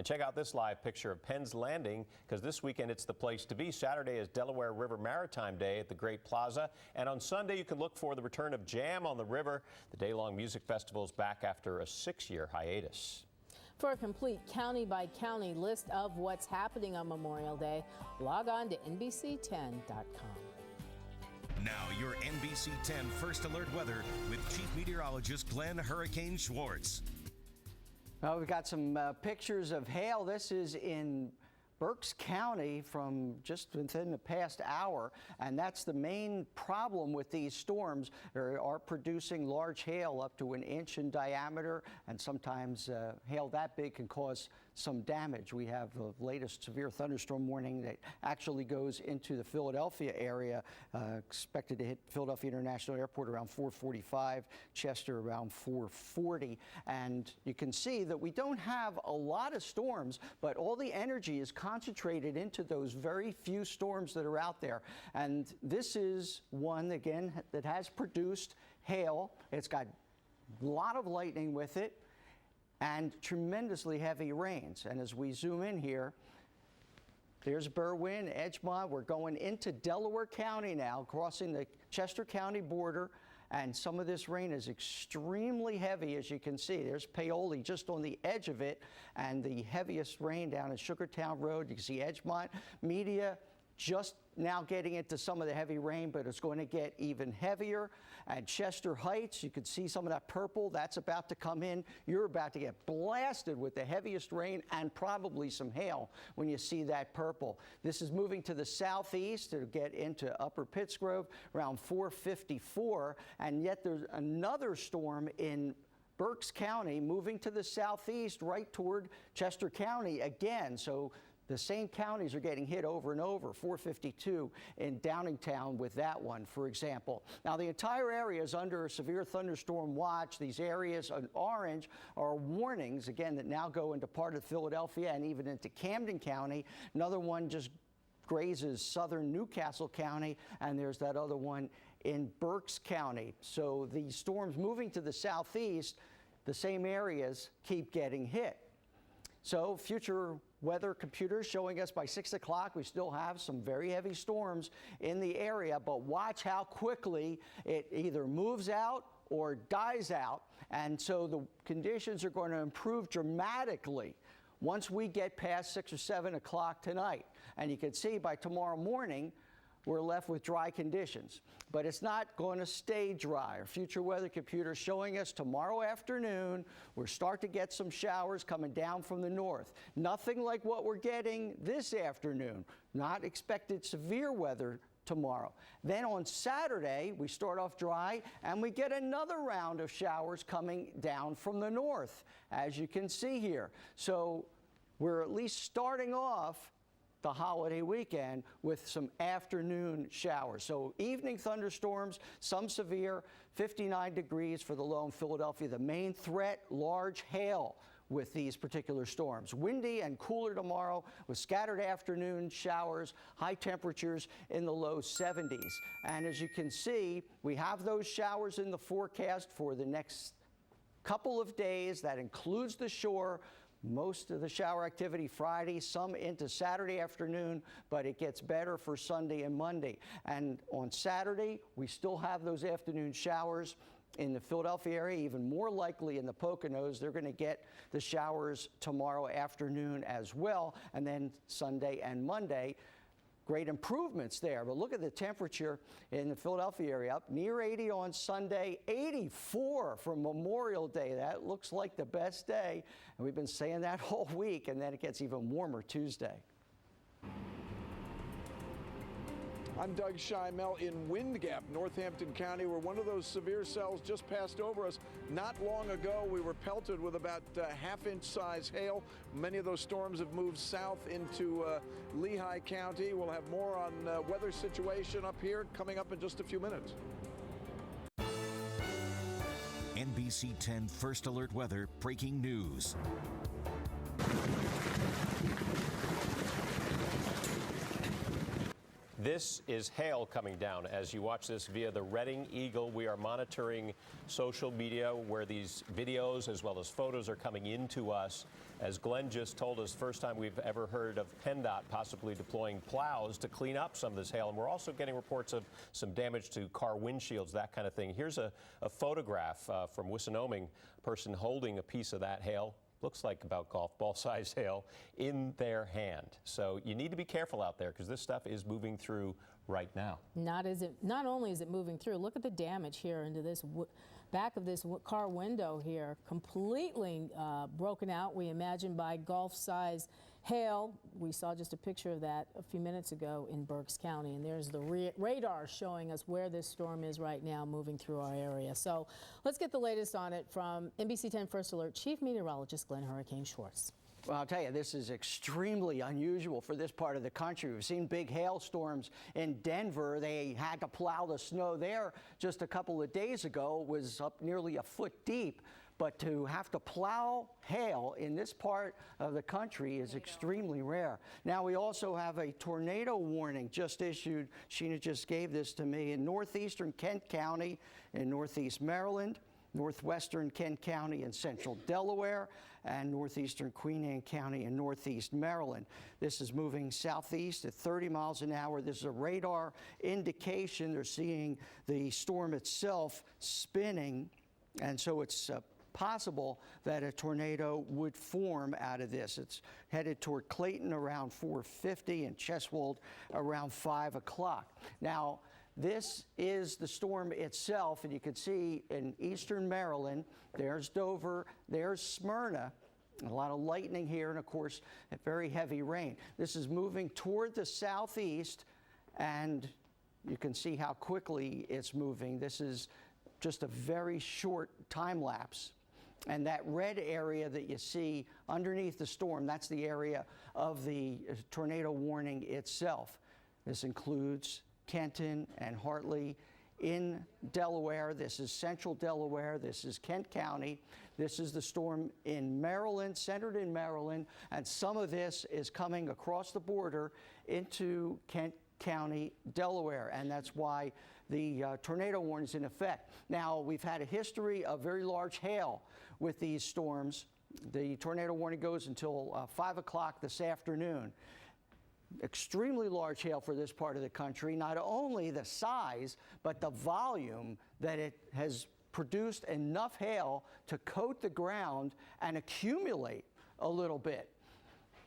And check out this live picture of Penn's Landing, because this weekend it's the place to be. Saturday is Delaware River Maritime Day at the Great Plaza. And on Sunday, you can look for the return of Jam on the River. The day-long music festival is back after a 6-year hiatus. For a complete county-by-county list of what's happening on Memorial Day, log on to NBC10.com. Now, your NBC10 First Alert weather with Chief Meteorologist Glenn Hurricane Schwartz. Well, we've got some pictures of hail. This is in Berks County from just within the past hour, and that's the main problem with these storms. They are producing large hail up to 1 inch in diameter, and sometimes hail that big can cause some damage. We have the latest severe thunderstorm warning that actually goes into the Philadelphia area, expected to hit Philadelphia International Airport around 4:45, Chester around 4:40. And you can see that we don't have a lot of storms, but all the energy is concentrated into those very few storms that are out there. And this is one, again, that has produced hail. It's got a lot of lightning with it and tremendously heavy rains. And as we zoom in here, there's Berwyn, Edgemont. We're going into Delaware County now, crossing the Chester County border. And some of this rain is extremely heavy, as you can see. There's Paoli just on the edge of it, and the heaviest rain down in Sugartown Road. You can see Edgemont. Media just now getting into some of the heavy rain, but it's going to get even heavier. At Chester Heights, you can see some of that purple. That's about to come in. You're about to get blasted with the heaviest rain and probably some hail when you see that purple. This is moving to the southeast to get into Upper Pittsgrove around 4:54, and yet there's another storm in Berks County moving to the southeast right toward Chester County again. So the same counties are getting hit over and over. 4:52 in Downingtown with that one, for example. Now, the entire area is under a severe thunderstorm watch. These areas in orange are warnings, again, that now go into part of Philadelphia and even into Camden County. Another one just grazes southern Newcastle County, and there's that other one in Berks County. So the storms moving to the southeast, the same areas keep getting hit. So future weather computers showing us by 6 o'clock we still have some very heavy storms in the area, but watch how quickly it either moves out or dies out. And so the conditions are going to improve dramatically once we get past 6 or 7 o'clock tonight. And you can see by tomorrow morning, we're left with dry conditions, but it's not going to stay dry. Our future weather computer showing us tomorrow afternoon, we'll start to get some showers coming down from the north. Nothing like what we're getting this afternoon. Not expected severe weather tomorrow. Then on Saturday, we start off dry and we get another round of showers coming down from the north, as you can see here. So we're at least starting off the holiday weekend with some afternoon showers. So evening thunderstorms, some severe, 59 degrees for the low in Philadelphia. The main threat, large hail with these particular storms. Windy and cooler tomorrow with scattered afternoon showers, high temperatures in the low 70s. And as you can see, we have those showers in the forecast for the next couple of days. That includes the shore. Most of the shower activity Friday, some into Saturday afternoon, but it gets better for Sunday and Monday. And on Saturday, we still have those afternoon showers in the Philadelphia area, even more likely in the Poconos. They're going to get the showers tomorrow afternoon as well, and then Sunday and Monday. Great improvements there, but look at the temperature in the Philadelphia area, up near 80 on Sunday, 84 for Memorial Day. That looks like the best day, and we've been saying that all week, and then it gets even warmer Tuesday. I'm Doug Schimel in Wind Gap, Northampton County, where one of those severe cells just passed over us. Not long ago, we were pelted with about half-inch size hail. Many of those storms have moved south into Lehigh County. We'll have more on weather situation up here coming up in just a few minutes. NBC 10 First Alert Weather breaking news. This is hail coming down. As you watch this via the Reading Eagle, we are monitoring social media where these videos as well as photos are coming into us. As Glenn just told us, first time we've ever heard of PennDOT possibly deploying plows to clean up some of this hail. And we're also getting reports of some damage to car windshields, that kind of thing. Here's a photograph from Wissinoming, a person holding a piece of that hail. Looks like about golf ball size hail in their hand. So you need to be careful out there because this stuff is moving through right now. Not only is it moving through, look at the damage here into this back of this car window here, completely broken out, we imagine, by golf size hail. We saw just a picture of that a few minutes ago in Berks County, and there's the radar showing us where this storm is right now moving through our area. So let's get the latest on it from NBC10 First Alert Chief Meteorologist Glenn Hurricane Schwartz. Well, I'll tell you, this is extremely unusual for this part of the country. We've seen big hailstorms in Denver. They had to plow the snow there just a couple of days ago. It was up nearly a foot deep. But to have to plow hail in this part of the country is extremely rare. Now, we also have a tornado warning just issued. Sheena just gave this to me in northeastern Kent County in northeast Maryland, northwestern Kent County in central Delaware, and northeastern Queen Anne County in northeast Maryland. This is moving southeast at 30 miles an hour. This is a radar indication. They're seeing the storm itself spinning, and so it's possible that a tornado would form out of this. It's headed toward Clayton around 4:50 and Cheswold around 5 o'clock. Now, this is the storm itself, and you can see in eastern Maryland, there's Dover, there's Smyrna, a lot of lightning here, and of course, very heavy rain. This is moving toward the southeast, and you can see how quickly it's moving. This is just a very short time lapse. And that red area that you see underneath the storm, that's the area of the tornado warning itself. This includes Kenton and Hartley in Delaware. This is central Delaware. This is Kent County. This is the storm in Maryland, centered in Maryland, and some of this is coming across the border into Kent County, Delaware, and that's why the tornado warning is in effect. Now, we've had a history of very large hail with these storms. The tornado warning goes until 5 o'clock this afternoon. Extremely large hail for this part of the country, not only the size, but the volume that it has produced enough hail to coat the ground and accumulate a little bit.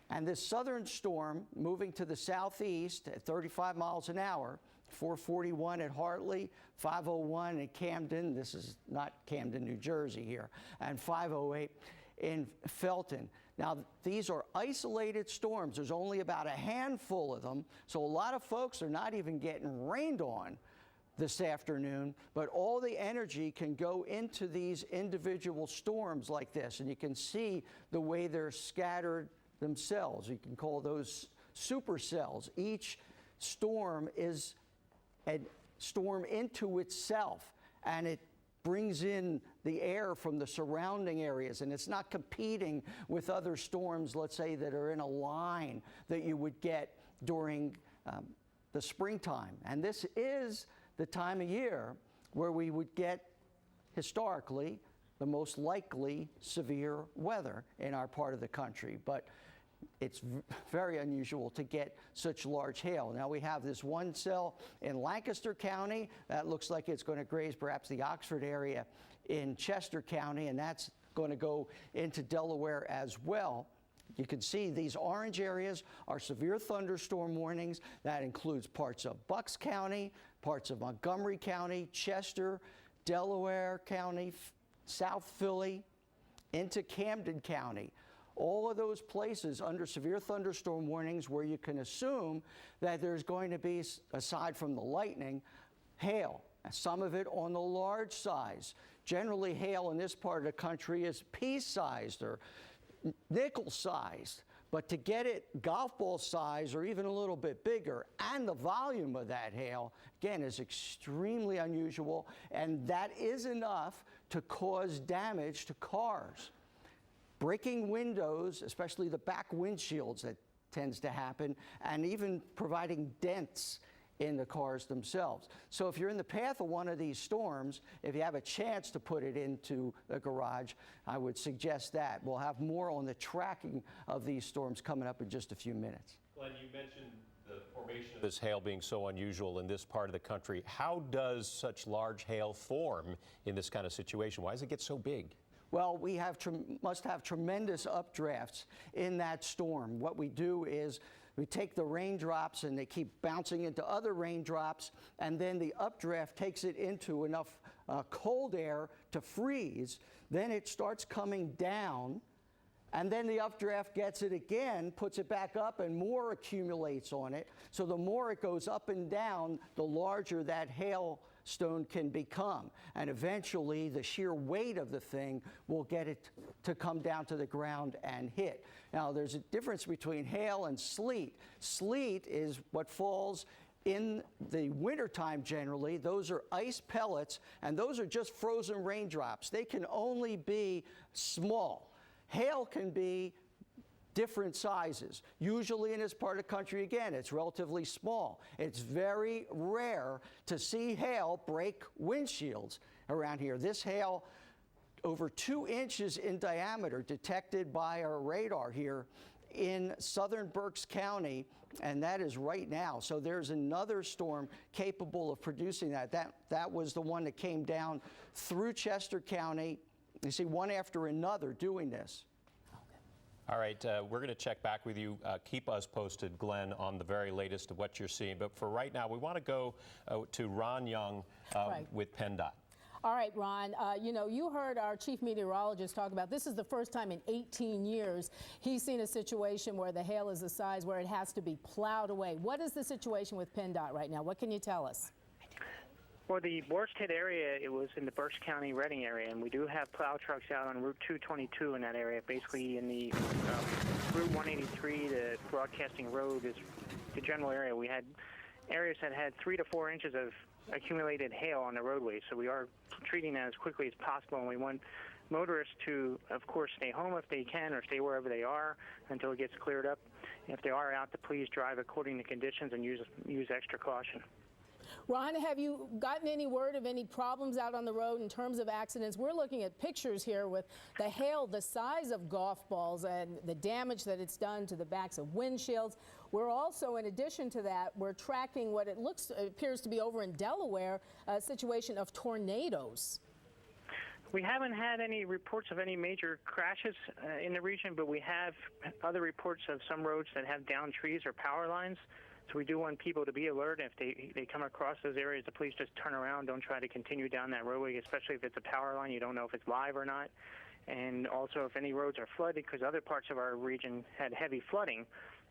And this southern storm moving to the southeast at 35 miles an hour, 441 at Hartley, 501 at Camden. This is not Camden, New Jersey here, and 508 in Felton. Now, these are isolated storms. There's only about a handful of them, so a lot of folks are not even getting rained on this afternoon, but all the energy can go into these individual storms like this, and you can see the way they're scattered themselves. You can call those supercells. Each storm is a storm into itself, and it brings in the air from the surrounding areas, and it's not competing with other storms, let's say, that are in a line that you would get during the springtime. And this is the time of year where we would get, historically, the most likely severe weather in our part of the country. But it's very unusual to get such large hail. Now, we have this one cell in Lancaster County that looks like it's going to graze perhaps the Oxford area in Chester County, and that's going to go into Delaware as well. You can see these orange areas are severe thunderstorm warnings. That includes parts of Bucks County, parts of Montgomery County, Chester, Delaware County, South Philly, into Camden County. All of those places under severe thunderstorm warnings where you can assume that there's going to be, aside from the lightning, hail. Some of it on the large size. Generally, hail in this part of the country is pea-sized or nickel-sized. But to get it golf ball size or even a little bit bigger, and the volume of that hail, again, is extremely unusual, and that is enough to cause damage to cars. Breaking windows, especially the back windshields, that tends to happen, and even providing dents in the cars themselves. So if you're in the path of one of these storms, if you have a chance to put it into the garage, I would suggest that. We'll have more on the tracking of these storms coming up in just a few minutes. Glenn, you mentioned the formation of this hail being so unusual in this part of the country. How does such large hail form in this kind of situation? Why does it get so big? Well, we must have tremendous updrafts in that storm. What we do is we take the raindrops and they keep bouncing into other raindrops, and then the updraft takes it into enough cold air to freeze. Then it starts coming down, and then the updraft gets it again, puts it back up, and more accumulates on it. So the more it goes up and down, the larger that hailstone can become. And eventually, the sheer weight of the thing will get it to come down to the ground and hit. Now, there's a difference between hail and sleet. Sleet is what falls in the wintertime generally. Those are ice pellets, and those are just frozen raindrops. They can only be small. Hail can be different sizes. Usually in this part of the country, again, it's relatively small. It's very rare to see hail break windshields around here. This hail, over 2 inches in diameter, detected by our radar here in southern Berks County, and that is right now. So there's another storm capable of producing that. That was the one that came down through Chester County. You see one after another doing this. All right, we're going to check back with you. Keep us posted, Glenn, on the very latest of what you're seeing. But for right now, we want to go to Ron Young with PennDOT. All right, Ron, you know, you heard our chief meteorologist talk about this is the first time in 18 years he's seen a situation where the hail is the size where it has to be plowed away. What is the situation with PennDOT right now? What can you tell us? Well, the worst hit area, it was in the Berks County Reading area, and we do have plow trucks out on Route 222 in that area. Basically, in the Route 183, the Broadcasting Road is the general area. We had areas that had 3 to 4 inches of accumulated hail on the roadway, so we are treating that as quickly as possible, and we want motorists to, of course, stay home if they can or stay wherever they are until it gets cleared up. If they are out, to please drive according to conditions and use extra caution. Ron, have you gotten any word of any problems out on the road in terms of accidents? We're looking at pictures here with the hail the size of golf balls and the damage that it's done to the backs of windshields. We're also, in addition to that, we're tracking what it appears to be over in Delaware, a situation of tornadoes. We haven't had any reports of any major crashes in the region, but we have other reports of some roads that have downed trees or power lines. So we do want people to be alert. If they come across those areas, to please just turn around. Don't try to continue down that roadway, especially if it's a power line. You don't know if it's live or not. And also if any roads are flooded, because other parts of our region had heavy flooding.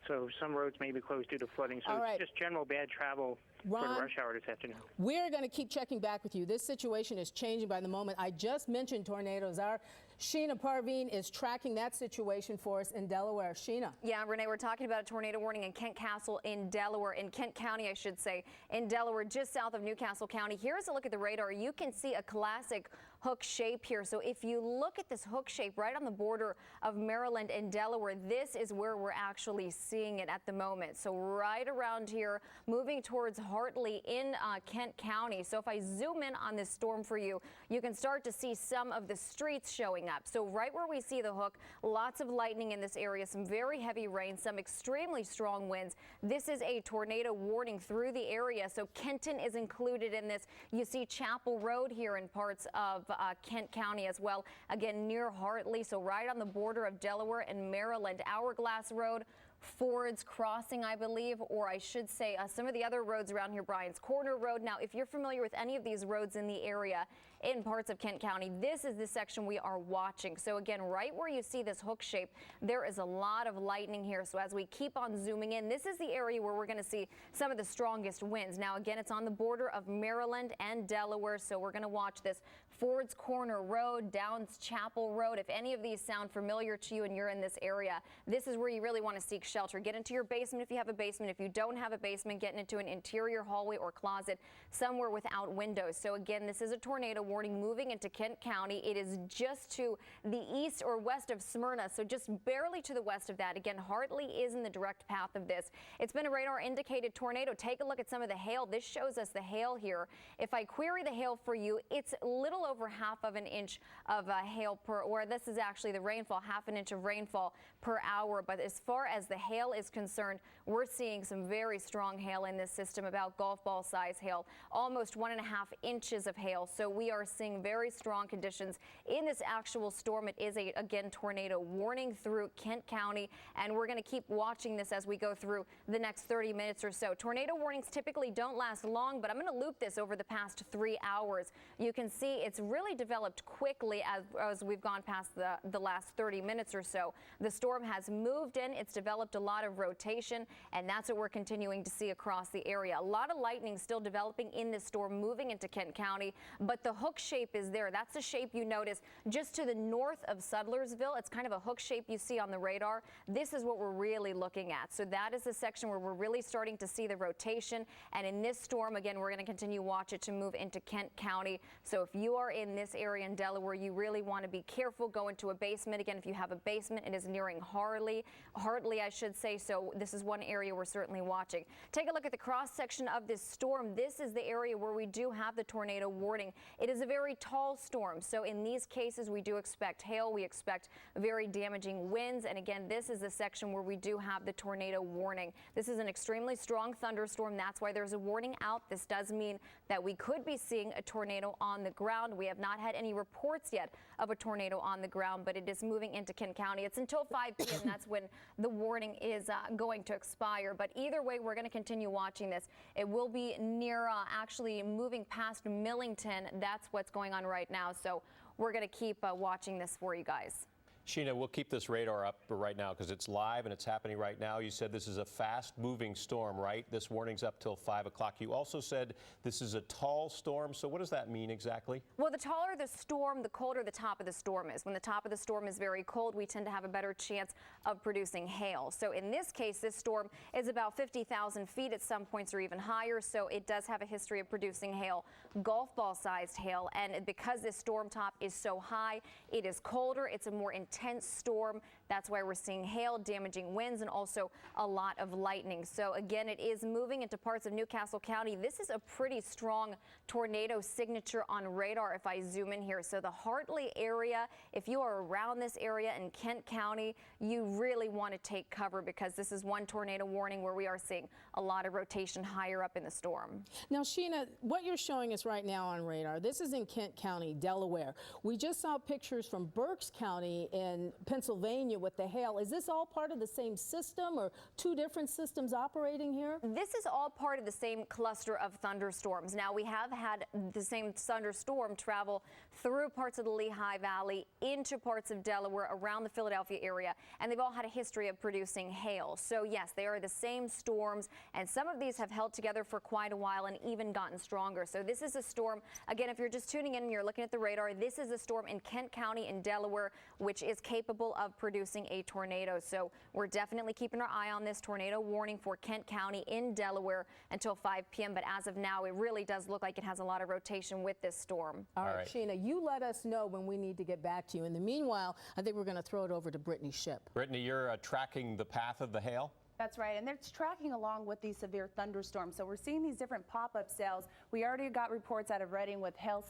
So some roads may be closed due to flooding. So it's just general bad travel for the rush hour this afternoon. We're going to keep checking back with you. This situation is changing by the moment. I just mentioned tornadoes. Our Sheena Parveen is tracking that situation for us in Delaware. Sheena. Yeah, Renee, we're talking about a tornado warning in Kent Castle in Delaware, in Kent County, I should say, in Delaware, just south of Newcastle County. Here's a look at the radar. You can see a classic hook shape here. So if you look at this hook shape right on the border of Maryland and Delaware, this is where we're actually seeing it at the moment. So right around here, moving towards Hartley in Kent County. So if I zoom in on this storm for you, you can start to see some of the streets showing up. So right where we see the hook, lots of lightning in this area, some very heavy rain, some extremely strong winds. This is a tornado warning through the area. So Kenton is included in this. You see Chapel Road here in parts of Kent County as well, again near Hartley, so right on the border of Delaware and Maryland. Hourglass Road, Ford's Crossing, I believe, or I should say some of the other roads around here, Bryan's Corner Road. Now, if you're familiar with any of these roads in the area in parts of Kent County, this is the section we are watching. So again, right where you see this hook shape, there is a lot of lightning here. So as we keep on zooming in, this is the area where we're going to see some of the strongest winds. Now, again, it's on the border of Maryland and Delaware, so we're going to watch this Ford's Corner Road, Downs Chapel Road. If any of these sound familiar to you and you're in this area, this is where you really want to seek shelter. Get into your basement if you have a basement. If you don't have a basement, get into an interior hallway or closet somewhere without windows. So again, this is a tornado warning moving into Kent County. It is just to the east or west of Smyrna, so just barely to the west of that. Again, Hartley is in the direct path of this. It's been a radar indicated tornado. Take a look at some of the hail. This shows us the hail here. If I query the hail for you, it's little over half of an inch of hail per, or this is actually the rainfall, half an inch of rainfall per hour. But as far as the hail is concerned, we're seeing some very strong hail in this system, about golf ball size hail, almost 1.5 inches of hail. So we are seeing very strong conditions in this actual storm. It is again, tornado warning through Kent County, and we're going to keep watching this as we go through the next 30 minutes or so. Tornado warnings typically don't last long, but I'm going to loop this over the past 3 hours. You can see it's really developed quickly as we've gone past the last 30 minutes or so. The storm has moved in. It's developed a lot of rotation, and that's what we're continuing to see across the area. A lot of lightning still developing in this storm moving into Kent County, but the hook shape is there. That's the shape you notice just to the north of Sudlersville. It's kind of a hook shape you see on the radar. This is what we're really looking at. So that is the section where we're really starting to see the rotation. And in this storm, again, we're going to continue watch it to move into Kent County. So if you are in this area in Delaware, you really want to be careful. Go into a basement. Again, if you have a basement, it is nearing Hartley, I should say. So this is one area we're certainly watching. Take a look at the cross section of this storm. This is the area where we do have the tornado warning. It is a very tall storm. So in these cases, we do expect hail. We expect very damaging winds. And again, this is the section where we do have the tornado warning. This is an extremely strong thunderstorm. That's why there's a warning out. This does mean that we could be seeing a tornado on the ground. We have not had any reports yet of a tornado on the ground, but it is moving into Kent County. It's until 5 p.m. That's when the warning is going to expire. But either way, we're going to continue watching this. It will be near actually moving past Millington. That's what's going on right now. So we're going to keep watching this for you guys. Sheena, we'll keep this radar up right now because it's live and it's happening right now. You said this is a fast-moving storm, right? This warning's up till 5 o'clock. You also said this is a tall storm. So what does that mean exactly? Well, the taller the storm, the colder the top of the storm is. When the top of the storm is very cold, we tend to have a better chance of producing hail. So in this case, this storm is about 50,000 feet at some points or even higher. So it does have a history of producing hail, golf ball-sized hail. And because this storm top is so high, it is colder. It's a more intense storm. That's why we're seeing hail, damaging winds, and also a lot of lightning. So again, it is moving into parts of Newcastle County. This is a pretty strong tornado signature on radar if I zoom in here. So the Hartley area, if you are around this area in Kent County, you really want to take cover because this is one tornado warning where we are seeing a lot of rotation higher up in the storm. Now, Sheena, what you're showing us right now on radar, this is in Kent County, Delaware. We just saw pictures from Berks County in Pennsylvania with the hail. Is this all part of the same system or two different systems operating here? This is all part of the same cluster of thunderstorms. Now, we have had the same thunderstorm travel through parts of the Lehigh Valley into parts of Delaware, around the Philadelphia area, and they've all had a history of producing hail. So yes, they are the same storms, and some of these have held together for quite a while and even gotten stronger. So this is a storm, again, if you're just tuning in and you're looking at the radar, this is a storm in Kent County in Delaware, which is capable of producing a tornado. So we're definitely keeping our eye on this tornado warning for Kent County in Delaware until 5 p.m. But as of now, it really does look like it has a lot of rotation with this storm. All right, Sheena, you let us know when we need to get back to you. In the meanwhile, I think we're going to throw it over to Brittney Shipp. Brittney, you're tracking the path of the hail? That's right, and it's tracking along with these severe thunderstorms. So we're seeing these different pop-up cells. We already got reports out of Reading with hail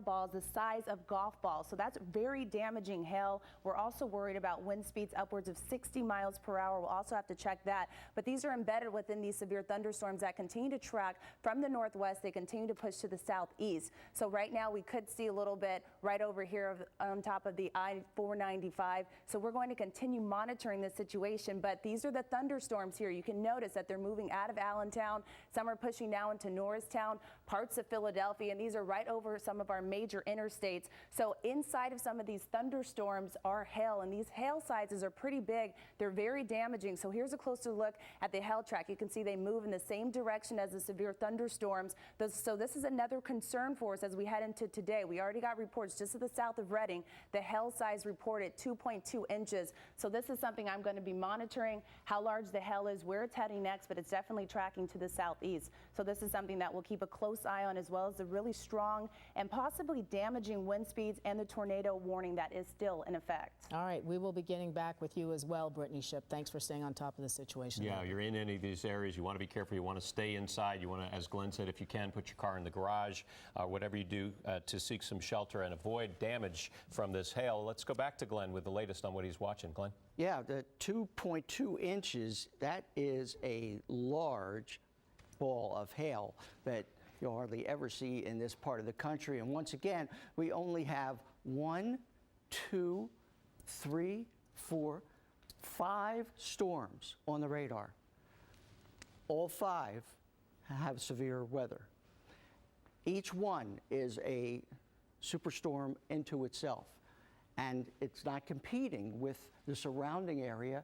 balls the size of golf balls. So that's very damaging hail. We're also worried about wind speeds upwards of 60 miles per hour. We'll also have to check that. But these are embedded within these severe thunderstorms that continue to track from the northwest. They continue to push to the southeast. So right now we could see a little bit right over here on top of the I-495. So we're going to continue monitoring this situation. But these are the thunderstorms here. You can notice that they're moving out of Allentown. Some are pushing now into Norristown, parts of Philadelphia, and these are right over over some of our major interstates. So inside of some of these thunderstorms are hail, and these hail sizes are pretty big. They're very damaging. So here's a closer look at the hail track. You can see they move in the same direction as the severe thunderstorms. So this is another concern for us as we head into today. We already got reports just to the south of Reading. The hail size reported 2.2 inches. So this is something I'm going to be monitoring, how large the hail is, where it's heading next, but it's definitely tracking to the southeast. So this is something that we'll keep a close eye on, as well as the really strong and possibly damaging wind speeds and the tornado warning that is still in effect. All right, we will be getting back with you as well, Brittney Shipp. Thanks for staying on top of the situation. Yeah, you're in any of these areas, you want to be careful. You want to stay inside. You want to, as Glenn said, if you can, put your car in the garage, whatever you do to seek some shelter and avoid damage from this hail. Let's go back to Glenn with the latest on what he's watching. Glenn? Yeah, the 2.2 inches, that is a large ball of hail that you'll hardly ever see in this part of the country. And once again, we only have 1, 2, 3, 4, 5 storms on the radar. All 5 have severe weather. Each one is a superstorm into itself, and it's not competing with the surrounding area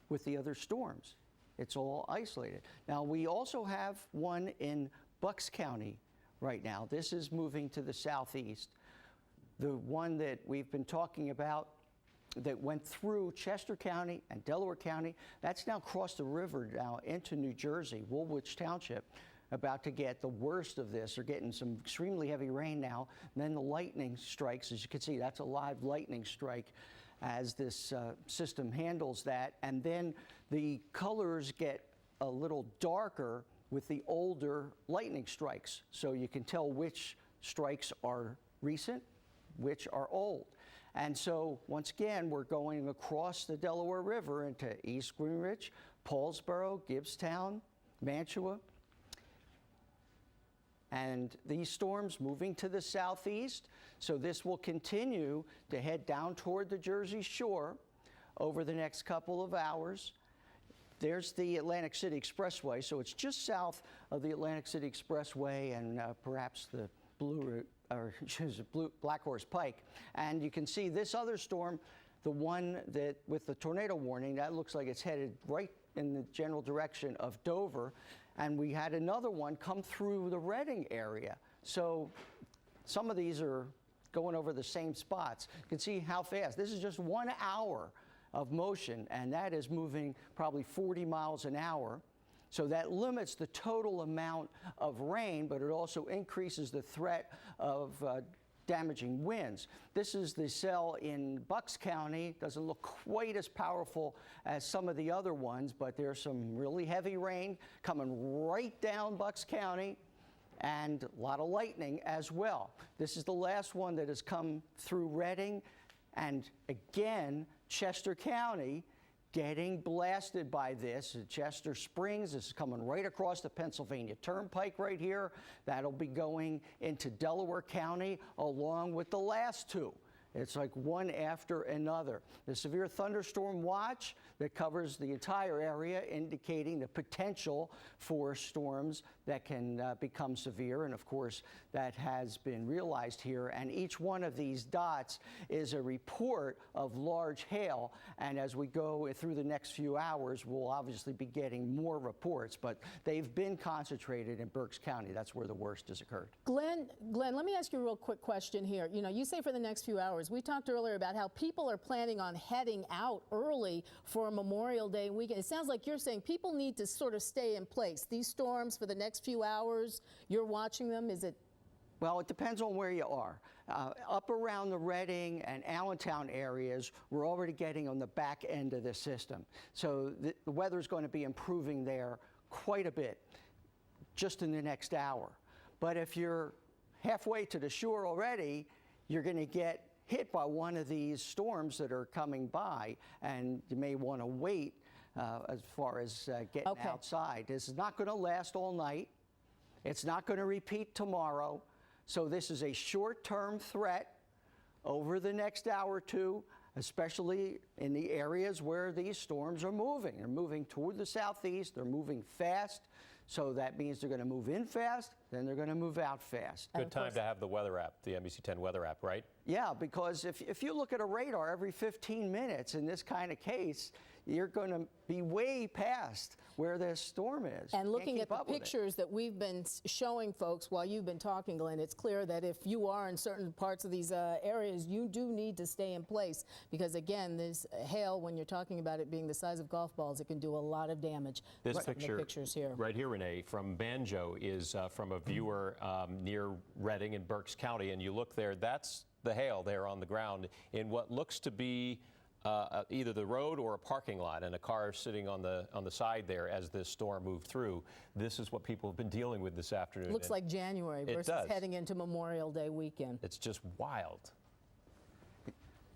with the other storms. It's all isolated. Now, we also have one in Bucks County right now. This is moving to the southeast. The one that we've been talking about that went through Chester County and Delaware County, that's now crossed the river now into New Jersey, Woolwich Township, about to get the worst of this. They're getting some extremely heavy rain now. And then the lightning strikes, as you can see, that's a live lightning strike as this system handles that. And then the colors get a little darker with the older lightning strikes. So you can tell which strikes are recent, which are old. And so once again, we're going across the Delaware River into East Greenwich, Paulsboro, Gibbstown, Mantua. And these storms moving to the southeast, so this will continue to head down toward the Jersey Shore over the next couple of hours. There's the Atlantic City Expressway, so it's just south of the Atlantic City Expressway and perhaps the Black Horse Pike. And you can see this other storm, the one that with the tornado warning, that looks like it's headed right in the general direction of Dover. And we had another one come through the Reading area. So some of these are going over the same spots. You can see how fast. This is just 1 hour of motion, and that is moving probably 40 miles an hour. So that limits the total amount of rain, but it also increases the threat of damaging winds. This is the cell in Bucks County. Doesn't look quite as powerful as some of the other ones, but there's some really heavy rain coming right down Bucks County and a lot of lightning as well. This is the last one that has come through Reading, and again, Chester County getting blasted by this. Chester Springs is coming right across the Pennsylvania Turnpike right here. That'll be going into Delaware County along with the last two. It's like one after another. The severe thunderstorm watch that covers the entire area, indicating the potential for storms that can become severe. And of course, that has been realized here. And each one of these dots is a report of large hail. And as we go through the next few hours, we'll obviously be getting more reports. But they've been concentrated in Berks County. That's where the worst has occurred. Glenn, let me ask you a real quick question here. You know, you say for the next few hours. We talked earlier about how people are planning on heading out early for Memorial Day weekend. It sounds like you're saying people need to sort of stay in place. These storms for the next few hours, you're watching them, is it? Well, it depends on where you are. Up around the Reading and Allentown areas, we're already getting on the back end of the system. So the weather's going to be improving there quite a bit just in the next hour. But if you're halfway to the shore already, you're going to get hit by one of these storms that are coming by, and you may want to wait as far as getting outside. This is not going to last all night. It's not going to repeat tomorrow. So this is a short-term threat over the next hour or two, especially in the areas where these storms are moving. They're moving toward the southeast. They're moving fast. So that means they're going to move in fast, then they're going to move out fast. Good time to have the weather app, the NBC10 weather app, right? Yeah, because if you look at a radar every 15 minutes in this kind of case, you're going to be way past where this storm is. And You looking can't at keep the up with it. pictures that we've been showing folks while you've been talking, Glenn, it's clear that if you are in certain parts of these areas, you do need to stay in place because, again, this hail, when you're talking about it being the size of golf balls, it can do a lot of damage. This Right, picture, the pictures here. right here, Renee, from Banjo is from a viewer near Reading in Berks County, and you look there, that's the hail there on the ground in what looks to be either the road or a parking lot, and a car sitting on the side there as this storm moved through. This is what people have been dealing with this afternoon. Looks like January It versus does. heading into Memorial Day weekend. It's just wild.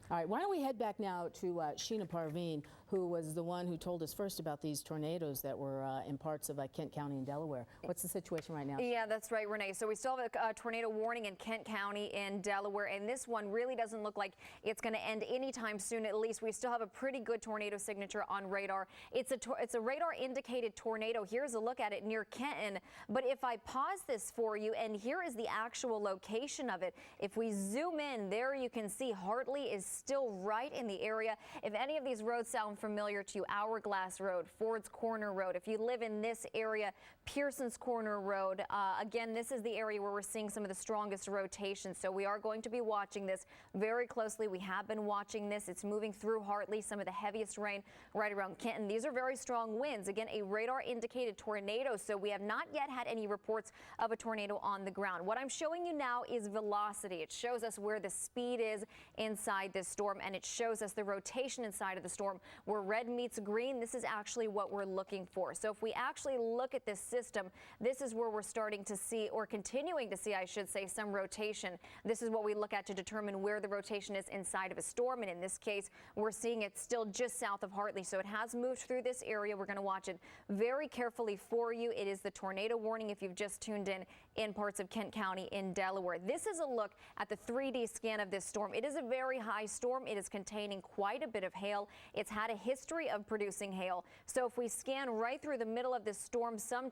All right, why don't we head back now to Sheena Parveen, who was the one who told us first about these tornadoes that were in parts of Kent County and Delaware. What's the situation right now? Yeah, that's right, Renee. So we still have a tornado warning in Kent County in Delaware, and this one really doesn't look like it's going to end anytime soon. At least we still have a pretty good tornado signature on radar. It's a radar indicated tornado. Here's a look at it near Kenton. But if I pause this for you, and here is the actual location of it. If we zoom in, there you can see Hartley is still right in the area. If any of these roads sound familiar to you, Hourglass Road, Ford's Corner Road, if you live in this area, Pearson's Corner Road, again, this is the area where we're seeing some of the strongest rotations. So we are going to be watching this very closely. We have been watching this. It's moving through Hartley, some of the heaviest rain right around Kenton. These are very strong winds. Again, a radar indicated tornado. So we have not yet had any reports of a tornado on the ground. What I'm showing you now is velocity. It shows us where the speed is inside this storm, and it shows us the rotation inside of the storm. Where red meets green, this is actually what we're looking for. So if we actually look at this system, this is where we're starting to see, or continuing to see, I should say, some rotation. This is what we look at to determine where the rotation is inside of a storm. And in this case, we're seeing it still just south of Hartley. So it has moved through this area. We're going to watch it very carefully for you. It is the tornado warning if you've just tuned in parts of Kent County in Delaware. This is a look at the 3D scan of this storm. It is a very high storm. It is containing quite a bit of hail. It's had a history of producing hail. So if we scan right through the middle of this storm, some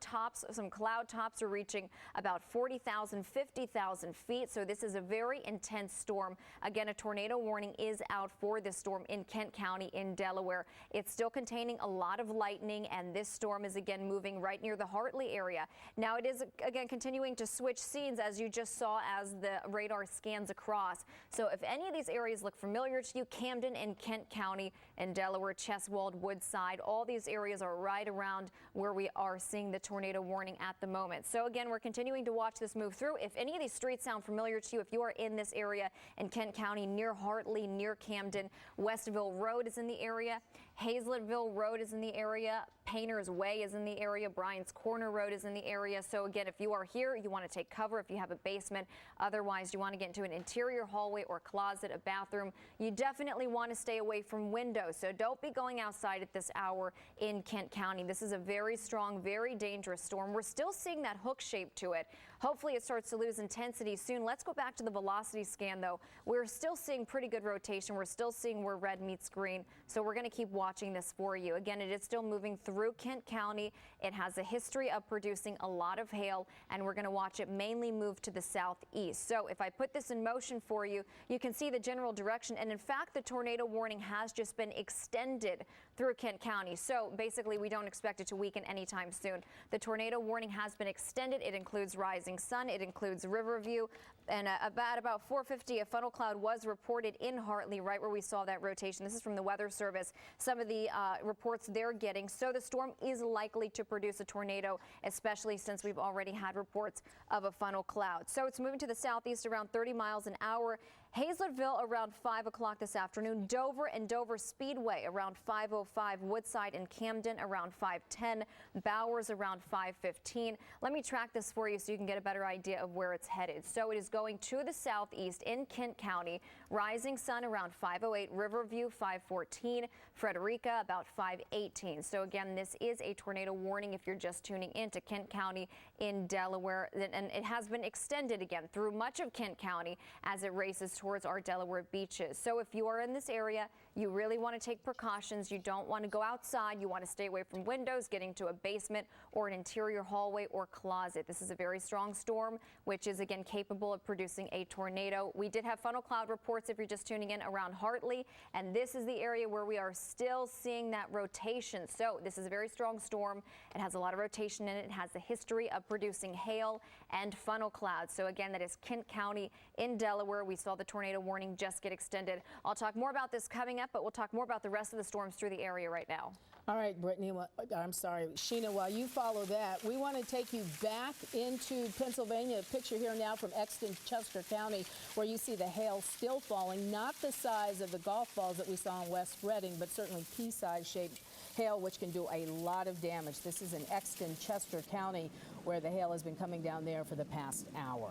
cloud tops are reaching about 40,000, 50,000 feet. So this is a very intense storm. Again, a tornado warning is out for this storm in Kent County in Delaware. It's still containing a lot of lightning, and this storm is again moving right near the Hartley area. Now it is again continuing to switch scenes, as you just saw as the radar scans across. So if any of these areas look familiar to you, Camden and Kent County and Delaware, Cheswold, Woodside, all these areas are right around where we are seeing the tornado warning at the moment. So again, we're continuing to watch this move through. If any of these streets sound familiar to you, if you are in this area in Kent County, near Hartley, near Camden, Westville Road is in the area, Hazlettville Road is in the area, Painter's Way is in the area, Bryan's Corner Road is in the area. So again, if you are here, you want to take cover if you have a basement. Otherwise, you want to get into an interior hallway or closet, a bathroom. You definitely want to stay away from windows. So don't be going outside at this hour in Kent County. This is a very strong, very dangerous storm. We're still seeing that hook shape to it. Hopefully it starts to lose intensity soon. Let's go back to the velocity scan though. We're still seeing pretty good rotation. We're still seeing where red meets green. So we're going to keep watching this for you. Again, it is still moving through Kent County. It has a history of producing a lot of hail, and we're going to watch it mainly move to the southeast. So if I put this in motion for you, you can see the general direction. And in fact, the tornado warning has just been extended through Kent County. So basically, we don't expect it to weaken anytime soon. The tornado warning has been extended. It includes rising sun. It includes Riverview. And about 4:50, a funnel cloud was reported in Hartley, right where we saw that rotation. This is from the Weather Service. Some of the reports they're getting. So the storm is likely to produce a tornado, especially since we've already had reports of a funnel cloud. So it's moving to the southeast around 30 miles an hour. Hazlettville around 5 o'clock this afternoon. Dover and Dover Speedway around 5:05. Woodside and Camden around 5:10. Bowers around 5:15. Let me track this for you so you can get a better idea of where it's headed. So it is going to the southeast in Kent County. Rising sun around 5:08. Riverview 5:14. Frederica about 5:18. So again, this is a tornado warning if you're just tuning into Kent County in Delaware. And it has been extended again through much of Kent County as it races towards our Delaware beaches. So if you are in this area, you really want to take precautions. You don't want to go outside. You want to stay away from windows, getting to a basement or an interior hallway or closet. This is a very strong storm, which is again capable of producing a tornado. We did have funnel cloud reports, if you're just tuning in, around Hartley, and this is the area where we are still seeing that rotation. So this is a very strong storm. It has a lot of rotation in it. It has the history of producing hail and funnel clouds. So again, that is Kent County in Delaware. We saw the tornado warning just get extended. I'll talk more about this coming up, but we'll talk more about the rest of the storms through the area right now. All right, Brittney, I'm sorry, Sheena, while you follow that, we want to take you back into Pennsylvania. A picture here now from Exton, Chester County, where you see the hail still falling, not the size of the golf balls that we saw in West Reading, but certainly pea-sized shaped hail, which can do a lot of damage. This is in Exton, Chester County, where the hail has been coming down there for the past hour.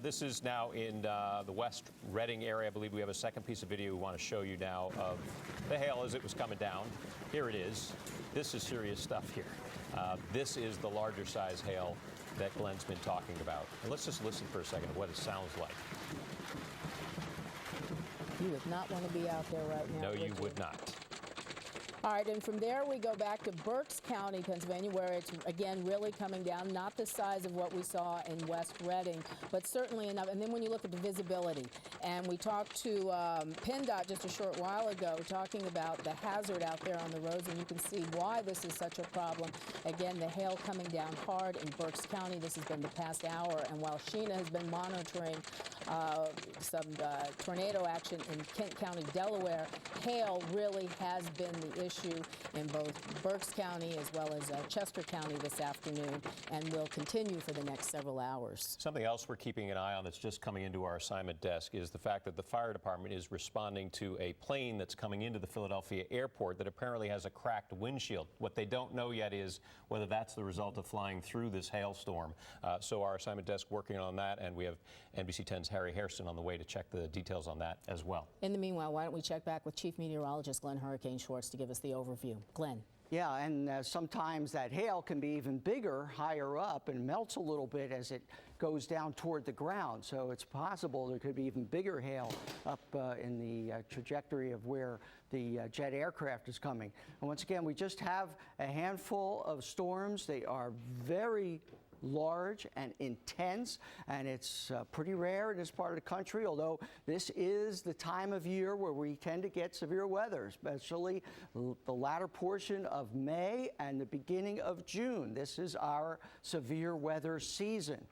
This is now in the West Reading area. I believe we have a second piece of video we want to show you now of the hail as it was coming down. Here it is. This is serious stuff here. This is the larger size hail that Glenn's been talking about. And let's just listen for a second to what it sounds like. You would not want to be out there right now. No, you would not. All right, and from there we go back to Berks County, Pennsylvania, where it's, again, really coming down, not the size of what we saw in West Reading, but certainly enough. And then when you look at the visibility, and we talked to PennDOT just a short while ago, talking about the hazard out there on the roads, and you can see why this is such a problem. Again, the hail coming down hard in Berks County. This has been the past hour, and while Sheena has been monitoring some tornado action in Kent County, Delaware, hail really has been the issue in both Berks County as well as Chester County this afternoon, and will continue for the next several hours. Something else we're keeping an eye on that's just coming into our assignment desk is the fact that the fire department is responding to a plane that's coming into the Philadelphia airport that apparently has a cracked windshield. What they don't know yet is whether that's the result of flying through this hailstorm. So our assignment desk working on that, and we have NBC10's Harry Hairston on the way to check the details on that as well. In the meanwhile, why don't we check back with Chief Meteorologist Glenn Hurricane Schwartz to give us the overview. Glenn. Yeah, and sometimes that hail can be even bigger higher up and melts a little bit as it goes down toward the ground. So it's possible there could be even bigger hail up in the trajectory of where the jet aircraft is coming. And once again, we just have a handful of storms. They are very large and intense, and it's pretty rare in this part of the country, although this is the time of year where we tend to get severe weather, especially the latter portion of May and the beginning of June. This is our severe weather season.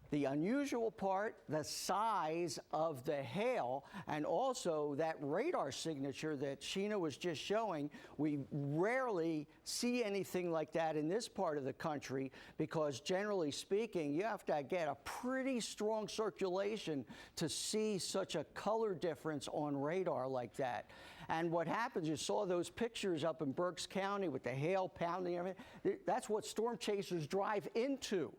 The unusual part, the size of the hail, and also that radar signature that Sheena was just showing. We rarely see anything like that in this part of the country because, generally speaking, you have to get a pretty strong circulation to see such a color difference on radar like that. And what happens, you saw those pictures up in Berks County with the hail pounding everything. That's what storm chasers drive into.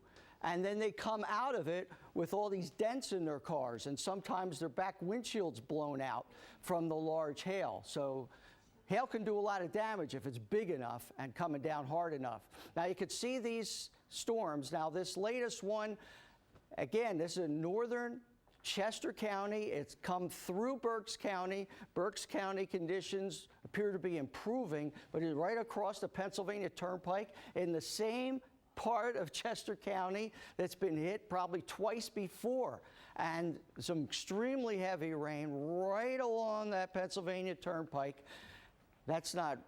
And then they come out of it with all these dents in their cars, and sometimes their back windshield's blown out from the large hail. So hail can do a lot of damage if it's big enough and coming down hard enough. Now you can see these storms. Now this latest one, again, this is in northern Chester County. It's come through Berks County. Berks County conditions appear to be improving, but it's right across the Pennsylvania Turnpike in the same part of Chester County that's been hit probably twice before, and some extremely heavy rain right along that Pennsylvania Turnpike. That's not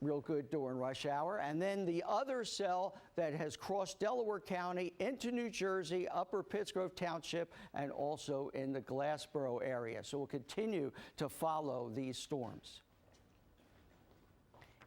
real good during rush hour. And then the other cell that has crossed Delaware County into New Jersey, Upper Pittsgrove Township, and also in the Glassboro area. So we'll continue to follow these storms.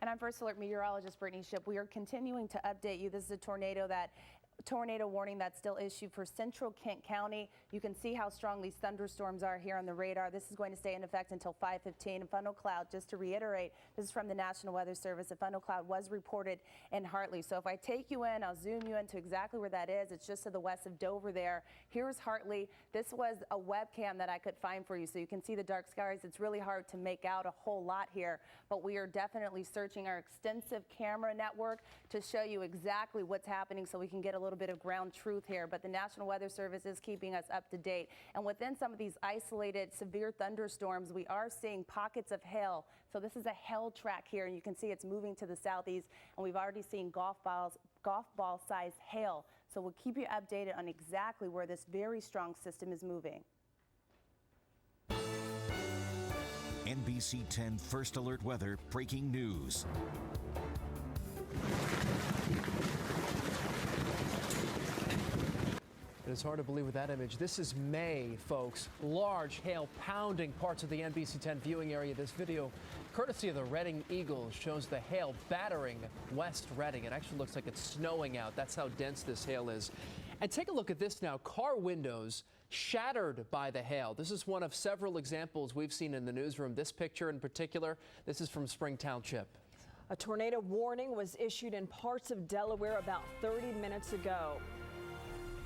And I'm First Alert Meteorologist Brittney Shipp. We are continuing to update you. This is a tornado warning that's still issued for central Kent County. You can see how strong these thunderstorms are here on the radar. This is going to stay in effect until 5:15. Funnel cloud, just to reiterate, this is from the National Weather Service. A funnel cloud was reported in Hartley. So if I take you in, I'll zoom you into exactly where that is. It's just to the west of Dover there. Here's Hartley. This was a webcam that I could find for you, so you can see the dark skies. It's really hard to make out a whole lot here, but we are definitely searching our extensive camera network to show you exactly what's happening so we can get a little little bit of ground truth here, but the National Weather Service is keeping us up to date. And within some of these isolated severe thunderstorms, we are seeing pockets of hail. So this is a hail track here, and you can see it's moving to the southeast, and we've already seen golf ball size hail. So we'll keep you updated on exactly where this very strong system is moving. NBC10 First Alert Weather breaking news. It's hard to believe with that image. This is May, folks. Large hail pounding parts of the NBC10 viewing area. This video, courtesy of the Reading Eagle, shows the hail battering West Reading. It actually looks like it's snowing out. That's how dense this hail is. And take a look at this now. Car windows shattered by the hail. This is one of several examples we've seen in the newsroom. This picture in particular, this is from Spring Township. A tornado warning was issued in parts of Delaware about 30 minutes ago.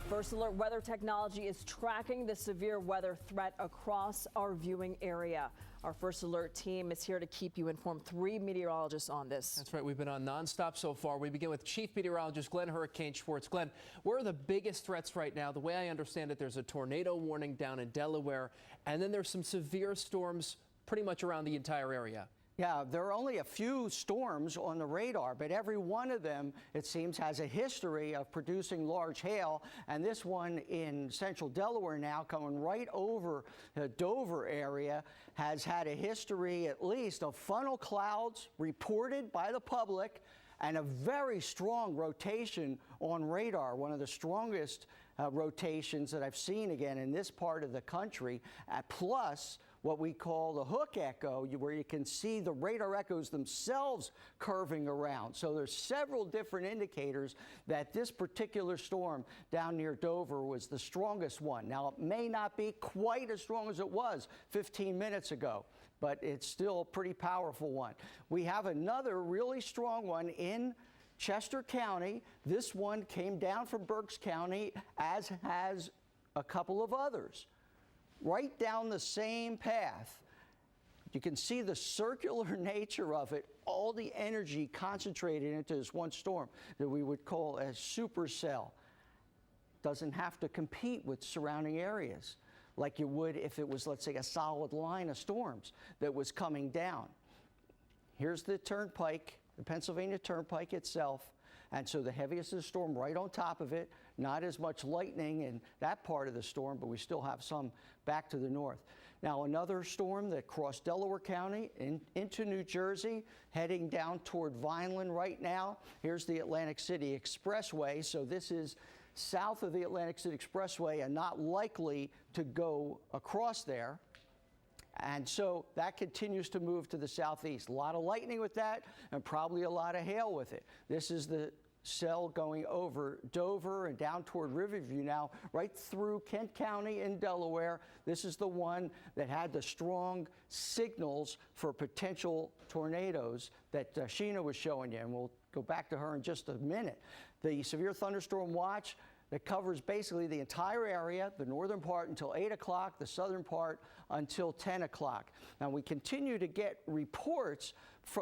First Alert Weather Technology is tracking the severe weather threat across our viewing area. Our First Alert team is here to keep you informed. 3 meteorologists on this. That's right. We've been on nonstop so far. We begin with Chief Meteorologist Glenn Hurricane Schwartz. Glenn, where are the biggest threats right now? The way I understand it, there's a tornado warning down in Delaware, and then there's some severe storms pretty much around the entire area. Yeah, there are only a few storms on the radar, but every one of them, it seems, has a history of producing large hail. And this one in central Delaware now, coming right over the Dover area, has had a history at least of funnel clouds reported by the public and a very strong rotation on radar, one of the strongest rotations that I've seen again in this part of the country, plus what we call the hook echo, where you can see the radar echoes themselves curving around. So there's several different indicators that this particular storm down near Dover was the strongest one. Now, it may not be quite as strong as it was 15 minutes ago, but it's still a pretty powerful one. We have another really strong one in Chester County. This one came down from Berks County, as has a couple of others. Right down the same path. You can see the circular nature of it, all the energy concentrated into this one storm that we would call a supercell. Doesn't have to compete with surrounding areas like you would if it was, let's say, a solid line of storms that was coming down. Here's the turnpike, the Pennsylvania Turnpike itself. And so the heaviest of the storm right on top of it, not as much lightning in that part of the storm, but we still have some back to the north. Now, another storm that crossed Delaware County into New Jersey, heading down toward Vineland right now. Here's the Atlantic City Expressway. So this is south of the Atlantic City Expressway and not likely to go across there. And so that continues to move to the southeast. A lot of lightning with that and probably a lot of hail with it. This is the cell going over Dover and down toward Riverview now, right through Kent County in Delaware. This is the one that had the strong signals for potential tornadoes that Sheena was showing you, and we'll go back to her in just a minute. The severe thunderstorm watch that covers basically the entire area, the northern part until 8 o'clock, the southern part until 10 o'clock. Now, we continue to get reports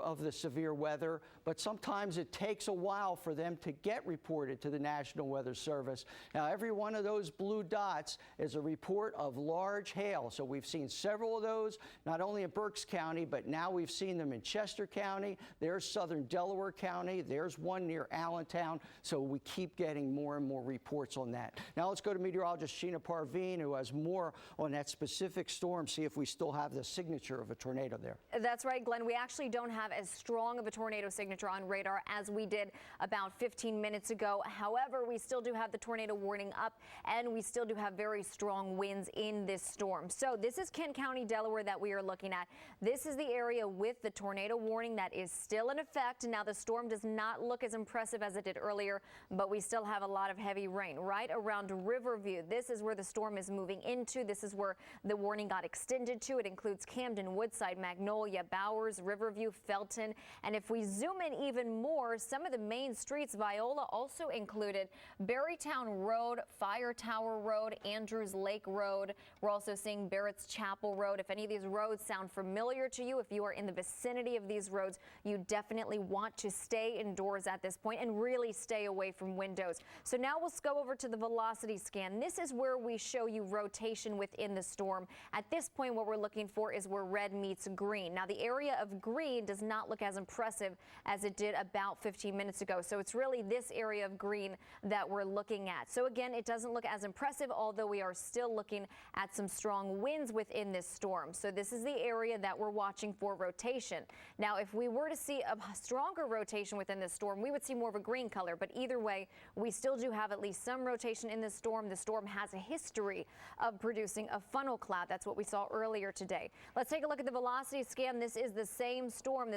of the severe weather, but sometimes it takes a while for them to get reported to the National Weather Service. Now, every one of those blue dots is a report of large hail. So we've seen several of those, not only in Berks County, but now we've seen them in Chester County. There's southern Delaware County. There's one near Allentown. So we keep getting more and more reports on that. Now let's go to meteorologist Sheena Parveen, who has more on that specific storm, see if we still have the signature of a tornado there. That's right, Glenn. We actually don't have as strong of a tornado signature on radar as we did about 15 minutes ago. However, we still do have the tornado warning up, and we still do have very strong winds in this storm. So this is Kent County, Delaware, that we are looking at. This is the area with the tornado warning that is still in effect. Now, the storm does not look as impressive as it did earlier, but we still have a lot of heavy rain right around Riverview. This is where the storm is moving into. This is where the warning got extended to. It includes Camden, Woodside, Magnolia, Bowers, Riverview, Felton. And if we zoom in even more, some of the main streets, Viola also included Berrytown Road, Fire Tower Road, Andrews Lake Road. We're also seeing Barrett's Chapel Road. If any of these roads sound familiar to you, if you are in the vicinity of these roads, you definitely want to stay indoors at this point and really stay away from windows. So now we'll go over to the velocity scan. This is where we show you rotation within the storm. At this point, what we're looking for is where red meets green. Now, the area of green does not look as impressive as it did about 15 minutes ago. So it's really this area of green that we're looking at. So again, it doesn't look as impressive, although we are still looking at some strong winds within this storm. So this is the area that we're watching for rotation. Now, if we were to see a stronger rotation within this storm, we would see more of a green color. But either way, we still do have at least some rotation in this storm. The storm has a history of producing a funnel cloud. That's what we saw earlier today. Let's take a look at the velocity scan. This is the same storm